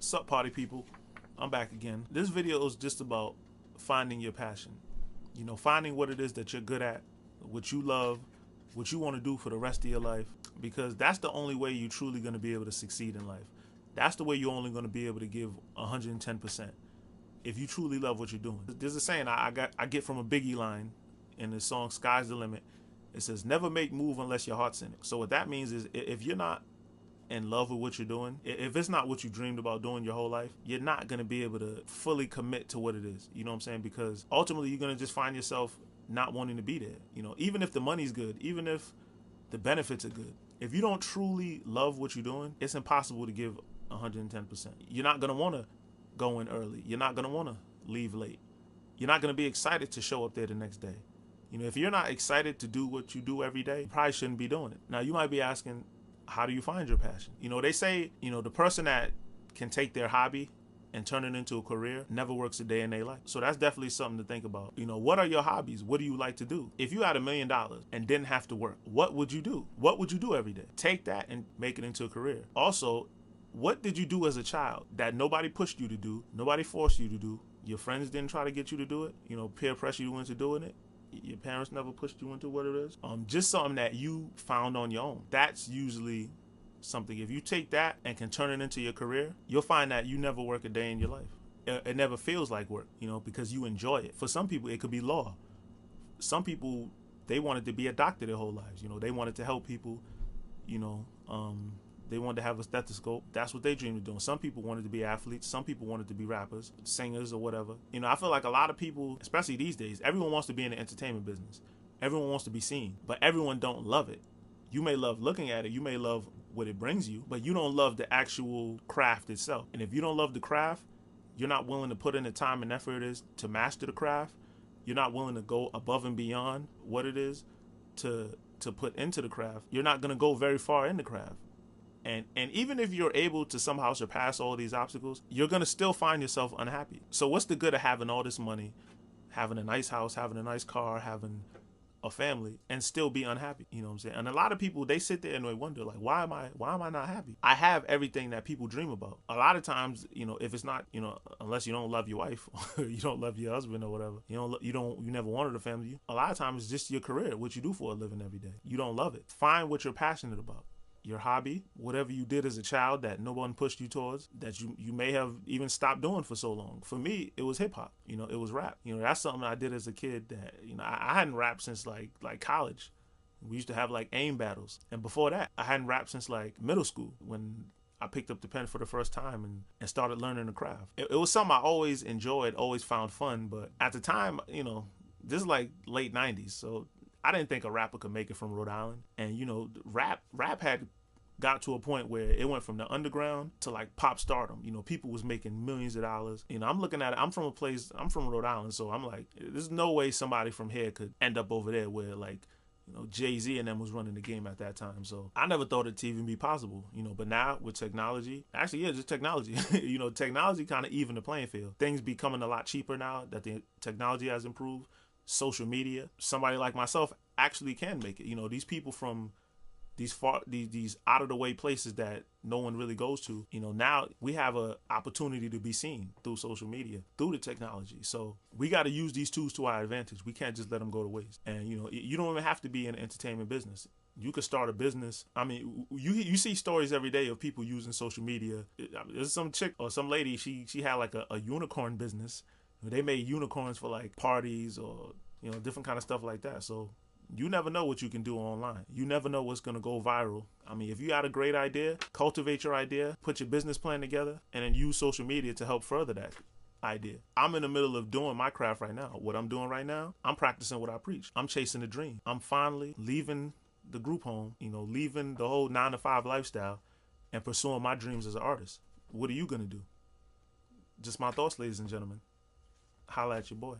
Sup, party people? I'm back again. This video is just about finding your passion. You know, finding what it is that you're good at, what you love, what you want to do for the rest of your life, because that's the only way you're truly going to be able to succeed in life. That's the way you're only going to be able to give 110% if you truly love what you're doing. There's a saying I get from a Biggie line in the song "Sky's the Limit." It says, "Never make move unless your heart's in it." So what that means is, if you're not in love with what you're doing, if it's not what you dreamed about doing your whole life, you're not going to be able to fully commit to what it is. You know what I'm saying? Because ultimately you're going to just find yourself not wanting to be there. You know, even if the money's good, even if the benefits are good, if you don't truly love what you're doing, it's impossible to give 110%. You're not going to want to go in early. You're not going to want to leave late. You're not going to be excited to show up there the next day. You know, if you're not excited to do what you do every day, you probably shouldn't be doing it. Now, you might be asking, how do you find your passion? You know, they say, you know, the person that can take their hobby and turn it into a career never works a day in their life. So that's definitely something to think about. You know, what are your hobbies? What do you like to do? If you had $1 million and didn't have to work, what would you do? What would you do every day? Take that and make it into a career. Also, what did you do as a child that nobody pushed you to do? Nobody forced you to do? Your friends didn't try to get you to do it? You know, peer pressure you into doing it? Your parents never pushed you into what it is? Just something that you found on your own. That's usually something. If you take that and can turn it into your career, you'll find that you never work a day in your life. It never feels like work, you know, because you enjoy it. For some people, it could be law. Some people, they wanted to be a doctor their whole lives. You know, they wanted to help people, you know, they wanted to have a stethoscope. That's what they dreamed of doing. Some people wanted to be athletes. Some people wanted to be rappers, singers, or whatever. You know, I feel like a lot of people, especially these days, everyone wants to be in the entertainment business. Everyone wants to be seen, but everyone don't love it. You may love looking at it. You may love what it brings you, but you don't love the actual craft itself. And if you don't love the craft, you're not willing to put in the time and effort it is to master the craft. You're not willing to go above and beyond what it is to put into the craft. You're not going to go very far in the craft. And even if you're able to somehow surpass all these obstacles, you're going to still find yourself unhappy. So what's the good of having all this money, having a nice house, having a nice car, having a family, and still be unhappy? You know what I'm saying? And a lot of people, they sit there and they wonder, like, why am I not happy? I have everything that people dream about. A lot of times, you know, if it's not, you know, unless you don't love your wife or you don't love your husband or whatever, you never wanted a family. A lot of times it's just your career, what you do for a living every day. You don't love it. Find what you're passionate about. Your hobby, whatever you did as a child that no one pushed you towards, that you may have even stopped doing for so long. For me, it was hip hop. You know, it was rap. You know, that's something I did as a kid that, you know, I hadn't rapped since like college. We used to have like aim battles. And before that, I hadn't rapped since like middle school when I picked up the pen for the first time and started learning the craft. It was something I always enjoyed, always found fun. But at the time, you know, this is like late 90s. So I didn't think a rapper could make it from Rhode Island. And, you know, rap had got to a point where it went from the underground to like pop stardom. You know, people was making millions of dollars. You know, I'm looking at it, I'm from Rhode Island, so I'm like, there's no way somebody from here could end up over there where, like, you know, Jay-Z and them was running the game at that time. So I never thought it to even be possible, you know. But now with technology, actually, yeah, just technology. You know, technology kind of even the playing field. Things becoming a lot cheaper now that the technology has improved. Social media, somebody like myself actually can make it. You know, these people from these out of the way places that no one really goes to, you know, now we have a opportunity to be seen through social media, through the technology. So we got to use these tools to our advantage. We can't just let them go to waste. And, you know, you don't even have to be in the entertainment business. You could start a business. I mean, you see stories every day of people using social media. There's some chick or some lady, she had like a unicorn business. They made unicorns for like parties or, you know, different kind of stuff like that. So you never know what you can do online. You never know what's going to go viral. I mean, if you had a great idea, cultivate your idea, put your business plan together, and then use social media to help further that idea. I'm in the middle of doing my craft right now. What I'm doing right now, I'm practicing what I preach. I'm chasing a dream. I'm finally leaving the group home, you know, leaving the whole 9-to-5 lifestyle and pursuing my dreams as an artist. What are you going to do? Just my thoughts, ladies and gentlemen. Holla at your boy.